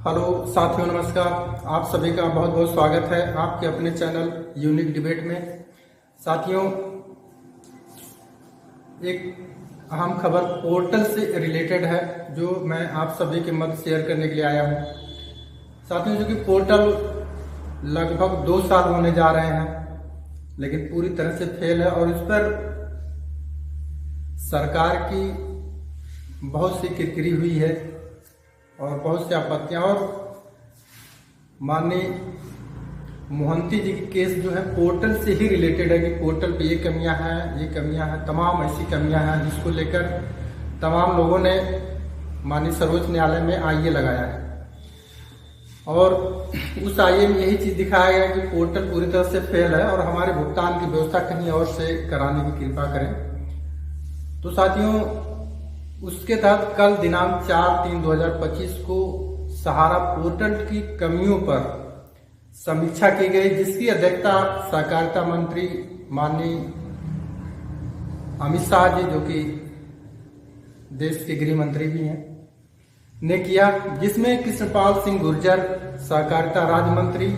Hello साथियों, नमस्कार। आप सभी का बहुत बहुत स्वागत है आपके अपने चैनल यूनिक डिबेट में। साथियों, एक अहम खबर पोर्टल से रिलेटेड है जो मैं आप सभी के मध्य शेयर करने के लिए आया हूं। साथियों, जो कि पोर्टल लगभग 2 साल होने जा रहे हैं लेकिन पूरी तरह से फेल है और इस पर सरकार की बहुत सी किरकिरी हुई है और बहुत सी आपत्तियां। और माननीय मोहंती जी की केस जो है पोर्टल से ही रिलेटेड है कि पोर्टल पे ये कमियां हैं, तमाम ऐसी कमियां हैं जिसको लेकर तमाम लोगों ने माननीय सर्वोच्च न्यायालय में आईए लगाया है। और उस आईए में यही चीज दिखाया गया कि पोर्टल पूरी तरह से फेल है और हमारे भुगतान की व्यवस्था कहीं और से कराने की कृपा करें। तो साथियों, उसके तहत कल दिनांक 4/3/2025 को सहारा पोर्टल की कमियों पर समीक्षा की गई, जिसकी अध्यक्षता सहकारिता मंत्री माननीय अमित शाह जी, जो कि देश के गृह मंत्री भी हैं, ने किया, जिसमें कृष्णपाल सिंह गुर्जर सहकारिता राज्य मंत्री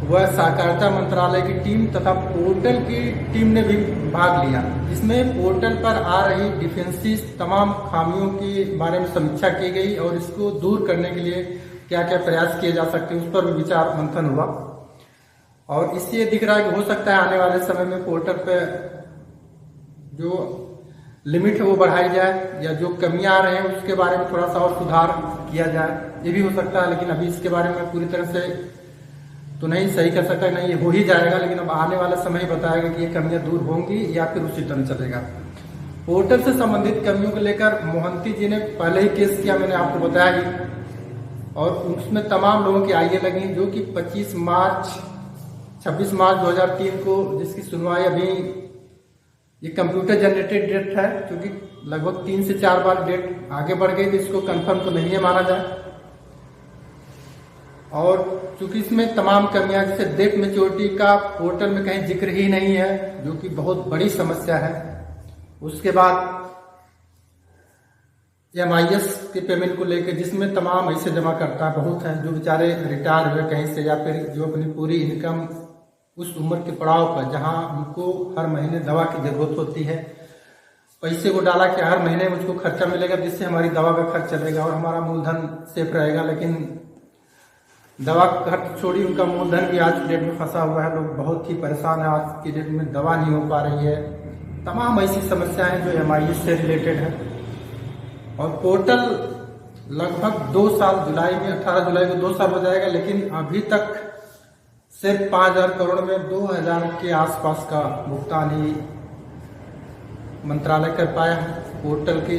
व सहकारिता मंत्रालय की टीम तथा पोर्टल की टीम ने भी भाग लिया। जिसमें पोर्टल पर आ रही डिफेंसिस तमाम खामियों के बारे में समीक्षा की गई और इसको दूर करने के लिए क्या क्या प्रयास किए जा सकते हैं उस पर भी विचार मंथन हुआ। और इससे ये दिख रहा है कि हो सकता है आने वाले समय में पोर्टल पे जो लिमिट है वो बढ़ाई जाए या जो कमियां आ रहे हैं उसके बारे में थोड़ा सा और सुधार किया जाए, ये भी हो सकता है। लेकिन अभी इसके बारे में पूरी तरह से तो नहीं सही कर सकता, नहीं ये हो ही जाएगा, लेकिन अब आने वाला समय बताएगा कि ये कमियां दूर होंगी या फिर उसी तरह चलेगा। पोर्टल से संबंधित कमियों को लेकर मोहंती जी ने पहले ही केस किया, मैंने आपको बताया ही, और उसमें तमाम लोगों की आईए लगी, जो कि 26 मार्च 2003 को जिसकी सुनवाई अभी ये कंप्यूटर जनरेटेड डेट है, क्योंकि लगभग 3 से 4 बार डेट आगे बढ़ गई, तो इसको कंफर्म तो नहीं है माना जाए। और चूंकि इसमें तमाम कमियां, जैसे डेट मैच्योरिटी का पोर्टल में कहीं जिक्र ही नहीं है, जो कि बहुत बड़ी समस्या है। उसके बाद MIS के पेमेंट को लेकर, जिसमें तमाम ऐसे जमा करता बहुत है जो बेचारे रिटायर हुए कहीं से या फिर जो अपनी पूरी इनकम उस उम्र के पड़ाव पर जहां उनको हर महीने दवा की जरूरत होती है, पैसे को डाला कि हर महीने मुझको खर्चा मिलेगा जिससे हमारी दवा का खर्च चलेगा और हमारा मूलधन सेफ रहेगा, लेकिन दवा खर्च छोड़ी उनका मूलधन भी आज की डेट में फंसा हुआ है। लोग बहुत ही परेशान है, आज की डेट में दवा नहीं हो पा रही है। तमाम ऐसी समस्याएं जो MIS से रिलेटेड है। और पोर्टल लगभग 2 साल, जुलाई में 18 जुलाई को 2 साल हो जाएगा, लेकिन अभी तक सिर्फ 5,000 करोड़ में 2,000 के आसपास का भुगतान ही मंत्रालय कर पाया है पोर्टल के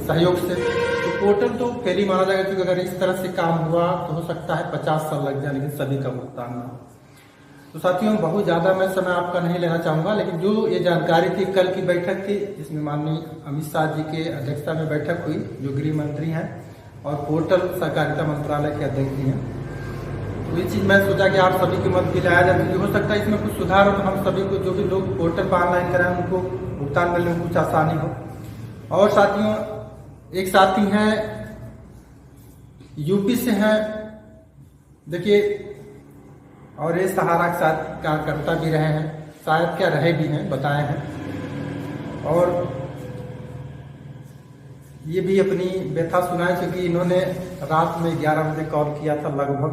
सहयोग से। तो पोर्टल तो फेल ही माना जाएगा, क्योंकि अगर इस तरह से काम हुआ तो हो सकता है 50 साल लग जाए लेकिन सभी का भुगतान ना हो। तो साथियों, बहुत ज्यादा मैं समय आपका नहीं लेना चाहूंगा, लेकिन जो ये जानकारी थी, कल की बैठक थी जिसमें माननीय अमित शाह जी के अध्यक्षता में बैठक हुई, जो गृह मंत्री हैं और पोर्टल सहकारिता मंत्रालय के अध्यक्ष भी हैं। तो ये चीज मैं सोचा कि आप सभी के मत भी लाया जाए, हो सकता है इसमें कुछ सुधार हो तो हम सभी को, जो भी लोग पोर्टल पर ऑनलाइन कराएं, उनको भुगतान करने में कुछ आसानी हो। और साथियों, एक साथी हैं यूपी से हैं, देखिए, और ये सहारा के साथ कार्यकर्ता भी रहे हैं, शायद क्या रहे भी हैं, बताए हैं। और ये भी अपनी व्यथा सुनाए, क्योंकि इन्होंने रात में 11 बजे कॉल किया था लगभग,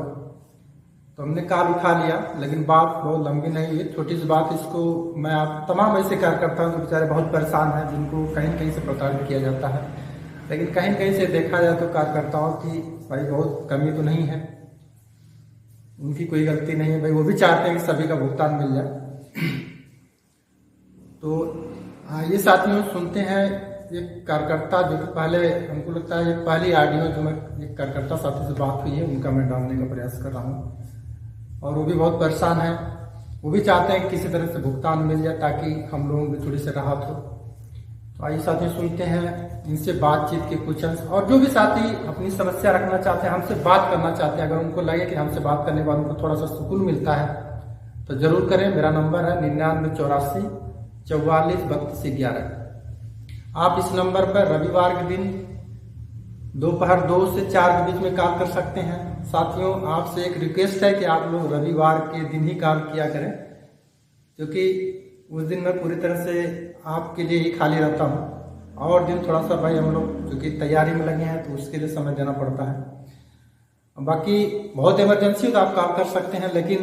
तो हमने कॉल उठा लिया, लेकिन बात बहुत लंबी नहीं हुई, छोटी सी बात। इसको मैं आप तमाम ऐसे कार्यकर्ता जो बेचारे बहुत परेशान हैं, जिनको कहीं न कहीं से प्रताड़ित किया जाता है, लेकिन कहीं कहीं से देखा जाए तो कार्यकर्ताओं की भाई बहुत कमी तो नहीं है, उनकी कोई गलती नहीं है भाई, वो भी चाहते हैं कि सभी का भुगतान मिल जाए। तो ये साथियों, सुनते हैं एक कार्यकर्ता, जो कि पहले हमको लगता है ये पहली ऑडियो जो मैं एक कार्यकर्ता साथी से बात हुई है उनका मैं डालने का प्रयास कर रहा हूँ, और वो भी बहुत परेशान है, वो भी चाहते हैं कि किसी तरह से भुगतान मिल जाए ताकि हम लोगों की थोड़ी सी राहत हो। तो आइए साथियों, सुनते हैं इनसे बातचीत के कुछ अंश। और जो भी साथी अपनी समस्या रखना चाहते हैं, हमसे बात करना चाहते हैं, अगर उनको लगे कि हमसे बात करने के बाद उनको थोड़ा सा सुकून मिलता है तो जरूर करें। मेरा नंबर है 9984 44 32 11। आप इस नंबर पर रविवार के दिन दोपहर 2 से 4 के बीच में कॉल कर सकते हैं। साथियों, आपसे एक रिक्वेस्ट है कि आप लोग रविवार के दिन ही कॉल किया करें, क्योंकि उस दिन मैं पूरी तरह से आपके लिए ही खाली रहता हूँ। और दिन थोड़ा सा भाई हम लोग क्योंकि तैयारी में लगे हैं तो उसके लिए समय देना पड़ता है। बाकी बहुत इमरजेंसी हो तो आप कॉल कर सकते हैं, लेकिन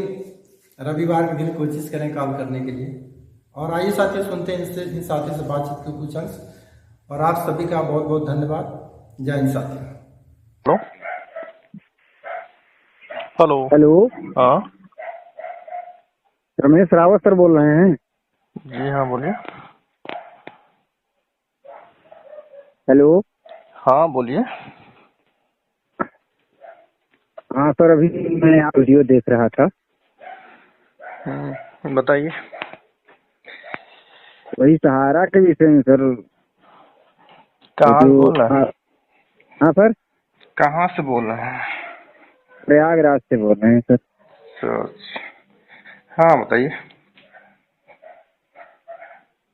रविवार के दिन कोशिश करें कॉल करने के लिए। और आइए साथियों, सुनते हैं इन साथी से बातचीत के कुछ अंश। और आप सभी का बहुत बहुत धन्यवाद। जय हिंद साथियों। हेलो हेलो हेलो, हाँ रमेश रावत सर बोल रहे हैं। जी हाँ बोलिए। हेलो, हाँ बोलिए। हाँ सर, अभी मैं आप वीडियो देख रहा था। बताइए। वही सहारा के विषय में सर। कहाँ से जो बोल रहे हैं? हाँ सर, कहाँ से बोल रहे हैं? प्रयागराज से बोल रहे हैं सर। हाँ बताइए।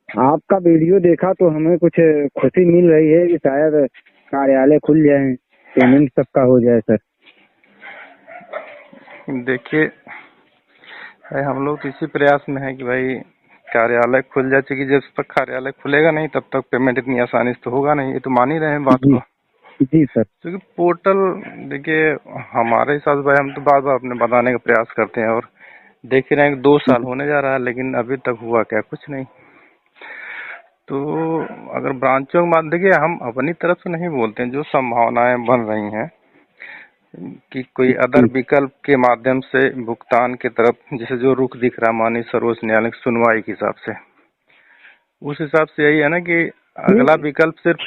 आपका वीडियो देखा तो हमें कुछ खुशी मिल रही है कि शायद कार्यालय खुल जाए, पेमेंट सबका हो जाए सर। देखिए भाई, हम लोग तो इसी प्रयास में है कि भाई कार्यालय खुल जाए, क्योंकि जब तक कार्यालय खुलेगा नहीं तब तक पेमेंट इतनी आसानी से तो होगा नहीं। ये तो मान ही रहे हैं बात जी को। जी सर। क्योंकि पोर्टल, देखिए हमारे हिसाब से भाई हम तो बार बार अपने बताने का प्रयास करते हैं, और देख ही रहे हैं कि 2 साल होने जा रहा है, लेकिन अभी तक हुआ क्या? कुछ नहीं। तो अगर ब्रांचों के बाद, देखिए हम अपनी तरफ से नहीं बोलते हैं, जो संभावनाएं बन रही हैं कि कोई अदर जी विकल्प के माध्यम से भुगतान की तरफ, जैसे जो रुख दिख रहा है माननीय सर्वोच्च न्यायालय की सुनवाई के हिसाब से, उस हिसाब से यही है ना कि अगला विकल्प सिर्फ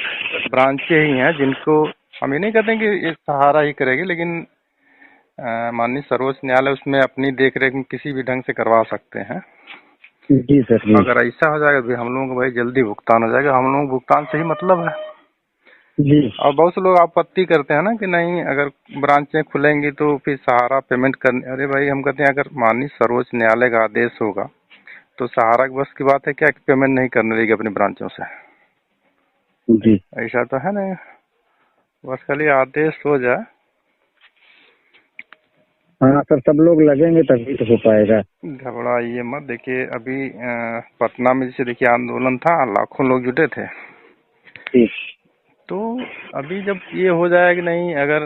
ब्रांचें ही हैं, जिनको हम ये नहीं कहते कि ये सहारा ही करेगी, लेकिन माननीय सर्वोच्च न्यायालय उसमें अपनी देखरेख में किसी भी ढंग से करवा सकते हैं। जी सर। जी अगर ऐसा हो जाएगा तो हम लोगों को भाई जल्दी भुगतान हो जाएगा। हम लोगों को भुगतान से ही मतलब है। जी और बहुत से लोग आपत्ति करते हैं ना कि नहीं, अगर ब्रांचें खुलेंगी तो फिर सहारा पेमेंट करने। अरे भाई, हम कहते हैं अगर माननीय सर्वोच्च न्यायालय का आदेश होगा तो सहारा की बस की बात है क्या कि पेमेंट नहीं करने देगी अपनी ब्रांचों से? जी। ऐसा तो है नहीं। बस खाली आदेश हो जाए। हाँ सर, सब लोग लगेंगे तभी तो हो पाएगा। घबराइए मत। देखिए अभी पटना में जैसे देखिए आंदोलन था, लाखों लोग जुटे थे। जी तो अभी जब ये हो जाएगा कि नहीं, अगर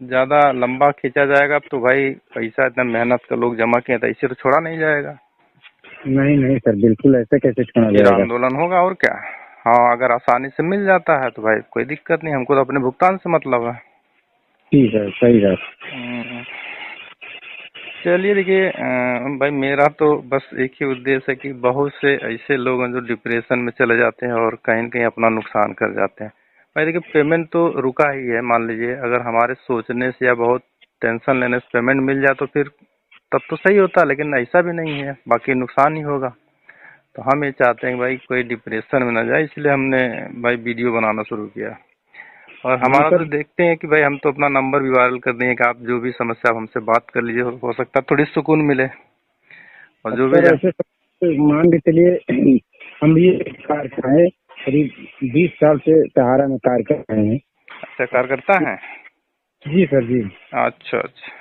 ज्यादा लंबा खींचा जाएगा तो भाई पैसा इतना मेहनत का लोग जमा किए, तो इसे तो छोड़ा नहीं जाएगा। नहीं नहीं सर, बिल्कुल ऐसे कैसे छोड़ा फिर जाएगा। आंदोलन होगा और क्या। हाँ, अगर आसानी से मिल जाता है तो भाई कोई दिक्कत नहीं, हमको तो अपने भुगतान से मतलब है। ठीक है, सही बात। चलिए देखिए भाई, मेरा तो बस एक ही उद्देश्य है कि बहुत से ऐसे लोग हैं जो डिप्रेशन में चले जाते हैं और कहीं न कहीं अपना नुकसान कर जाते हैं। भाई देखिए, पेमेंट तो रुका ही है। मान लीजिए अगर हमारे सोचने से या बहुत टेंशन लेने से पेमेंट मिल जाए तो फिर तब तो सही होता, लेकिन ऐसा भी नहीं है, बाकी नुकसान ही होगा। तो हम ये चाहते हैं कि भाई कोई डिप्रेशन में ना जाए, इसलिए हमने भाई वीडियो बनाना शुरू किया। और हाँ हमारा तो सर। देखते हैं कि भाई हम तो अपना नंबर भी वायरल कर देंगे कि आप जो भी समस्या, आप हमसे बात कर लीजिए, हो सकता है थोड़ी सुकून मिले। और अब जो भी सर ऐसे सब मान के चलिए, हम भी कार्य है, करीब 20 साल से सहारा में कार्य कर रहे हैं। अच्छा कार्यकर्ता हैं? जी सर जी। अच्छा अच्छा।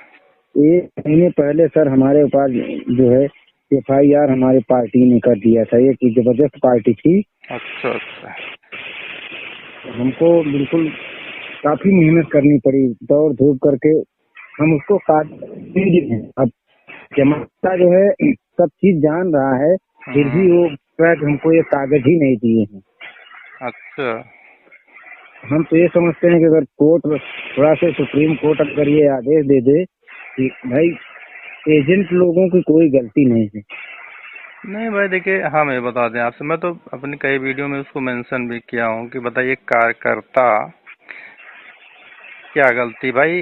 एक महीने पहले सर हमारे ऊपर जो है FIR हमारी पार्टी ने कर दिया था। ये कि जबरदस्त पार्टी थी। अच्छा अच्छा। हमको बिल्कुल काफी मेहनत करनी पड़ी, दौड़ धूप करके हम उसको काट। अब जमाता जो है सब चीज जान रहा है, फिर भी वो हमको ये कागज ही नहीं दिए हैं। अच्छा। हम तो ये समझते हैं कि अगर कोर्ट थोड़ा सा, सुप्रीम कोर्ट अगर ये आदेश दे दे कि भाई एजेंट लोगों की कोई गलती नहीं है। नहीं भाई देखिए, हम ये बता दें आपसे, मैं तो अपनी कई वीडियो में उसको मेंशन भी किया हूँ कि बताइए कार्यकर्ता क्या गलती। भाई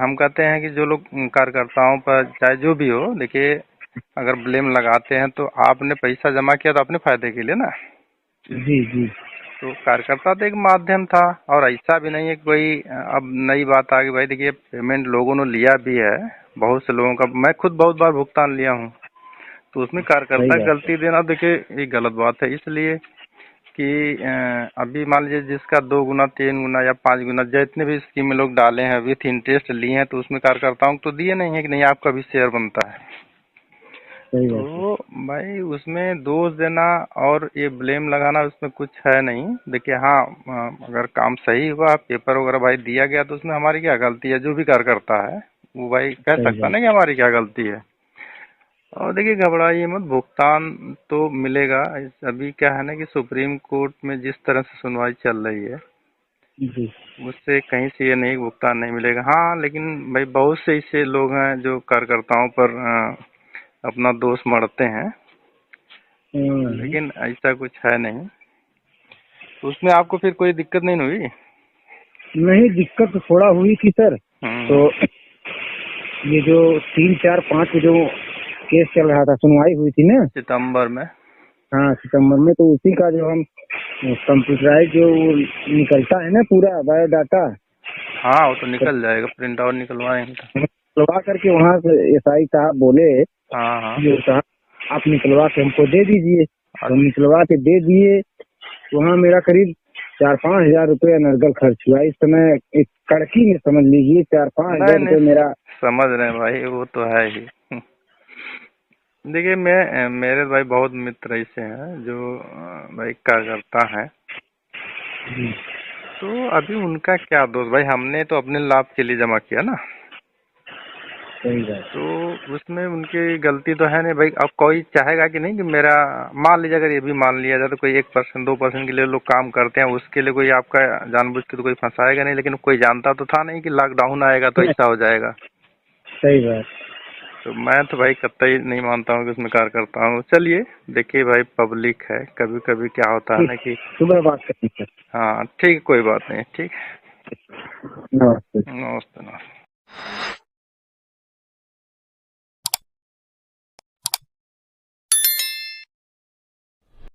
हम कहते हैं कि जो लोग कार्यकर्ताओं पर चाहे जो भी हो, देखिए अगर ब्लेम लगाते हैं तो आपने पैसा जमा किया तो अपने फायदे के लिए ना। जी जी। तो कार्यकर्ता तो एक माध्यम था, और ऐसा भी नहीं है कि कोई अब नई बात आ गई। भाई देखिए, पेमेंट लोगों ने लिया भी है, बहुत से लोगों का, मैं खुद बहुत बार भुगतान लिया हूँ। तो उसमें सही कार्यकर्ता की बात है। गलती देना देखिए ये गलत बात है। इसलिए कि अभी मान लीजिए जिसका 2 गुना 3 गुना या 5 गुना जितने भी स्कीम में लोग डाले हैं विथ इंटरेस्ट लिए हैं, तो उसमें कार्यकर्ताओं को तो दिए नहीं है कि नहीं आपका भी शेयर बनता है। सही बात है। तो भाई उसमें दोष देना और ये ब्लेम लगाना उसमें कुछ है नहीं। देखिए हाँ, अगर काम सही हुआ पेपर वगैरह भाई दिया गया तो उसमें हमारी क्या गलती है, जो भी कार्यकर्ता है वो भाई कह सही सकता बात। ना कि हमारी क्या गलती है। और देखिए घबराइए मत, भुगतान तो मिलेगा। अभी क्या है ना कि सुप्रीम कोर्ट में जिस तरह से सुनवाई चल रही है जी। उससे कहीं से ये नहीं भुगतान नहीं मिलेगा। हाँ लेकिन भाई बहुत से ऐसे लोग हैं जो कार्यकर्ताओं पर अपना दोष मढ़ते हैं, लेकिन ऐसा कुछ है नहीं। तो उसमें आपको फिर कोई दिक्कत नहीं हुई? नहीं, दिक्कत तो थोड़ा हुई थी सर। तो ये जो 3, 4, 5 जो केस चल रहा था, सुनवाई हुई थी ना सितंबर में। हाँ सितंबर में, तो उसी का जो हम कंप्यूटराइज जो निकलता है ना पूरा बायोडाटा, हाँ वो तो निकल जाएगा, प्रिंट आउट निकलवाएंगे तो। निकलवा करके वहाँ से एसआई साहब बोले हाँ हाँ जो साहब आप निकलवा के हमको दे दीजिए। तो निकलवा के दे दिए। वहाँ मेरा करीब 4-5 हजार रुपये अनर्गल खर्च हुआ। इस समय एक कड़की में समझ लीजिए 4-5 हजार रुपये मेरा। समझ रहे हैं भाई, वो तो है ही। देखिए मेरे भाई बहुत मित्र ऐसे हैं जो भाई कार्यकर्ता हैं, तो अभी उनका क्या दोष भाई, हमने तो अपने लाभ के लिए जमा किया ना। सही बात। तो उसमें उनकी गलती तो है नहीं भाई। अब कोई चाहेगा कि नहीं कि मेरा, मान लीजिए अगर ये भी मान लिया जाए तो कोई 1% 2% के लिए लोग काम करते हैं, उसके लिए कोई आपका जानबूझ के तो कोई फंसाएगा नहीं। लेकिन कोई जानता तो था नहीं कि लॉकडाउन आएगा तो ऐसा हो जाएगा। सही बात। तो मैं तो भाई कतई नहीं मानता हूँ कि उसमें कार्य करता हूँ। चलिए देखिए भाई, पब्लिक है, कभी कभी क्या होता है ना कि सुबह बात करेंगे। हाँ ठीक, कोई बात नहीं, ठीक। नमस्ते। नमस्ते नमस्ते।